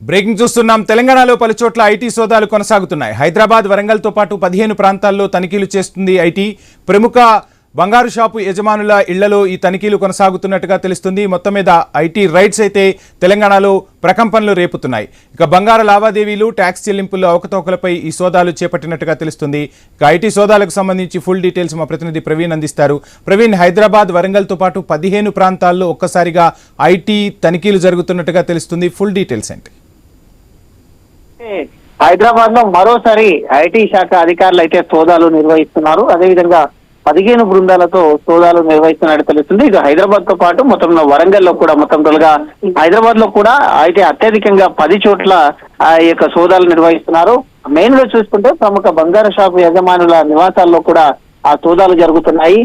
Breaking చూస్తున్నాం. తెలంగాణలో పలు చోట్ల ఐటీ సోదాలు కొనసాగుతున్నాయి. హైదరాబాద్, వరంగల్తో పాటు 15 ప్రాంతాల్లో తనిఖీలు చేస్తుంది ఐటీ. ప్రముఖ బంగారు షాపు యజమానుల ఇళ్లలో ఈ తనిఖీలు కొనసాగుతున్నట్టుగా తెలుస్తుంది. మొత్తం మీద ఐటీ రైడ్స్ అయితే తెలంగాణలో ప్రకంపనలు రేపుతున్నాయి. ఇక బంగారు లావాదేవీలు, ట్యాక్స్ చెల్లింపుల్లో అవకతవకలపై ఈ సోదాలు చేపట్టినట్టుగా తెలుస్తుంది. ఇక ఐటీ సోదాలకు సంబంధించి ఫుల్ డీటెయిల్స్ మా ప్రతినిధి ప్రవీణ్ అందిస్తారు. ప్రవీణ్, హైదరాబాద్, వరంగల్తో పాటు 15 ప్రాంతాల్లో ఒక్కసారిగా ఐటీ తనిఖీలు జరుగుతున్నట్టుగా తెలుస్తుంది. ఫుల్ డీటెయిల్స్ ఏంటి? హైదరాబాద్ లో మరోసారి ఐటీ శాఖ అధికారులు అయితే సోదాలు నిర్వహిస్తున్నారు. అదేవిధంగా 15 బృందాలతో సోదాలు నిర్వహిస్తున్నట్టు తెలుస్తుంది. ఇక హైదరాబాద్ తో పాటు మొత్తం వరంగల్ లో కూడా మొత్తం తొలగా హైదరాబాద్ లో కూడా అయితే అత్యధికంగా 10 చోట్ల ఈ యొక్క సోదాలు నిర్వహిస్తున్నారు. మెయిన్ గా చూసుకుంటే ప్రముఖ బంగారు షాపు యజమానుల నివాసాల్లో కూడా ఆ సోదాలు జరుగుతున్నాయి.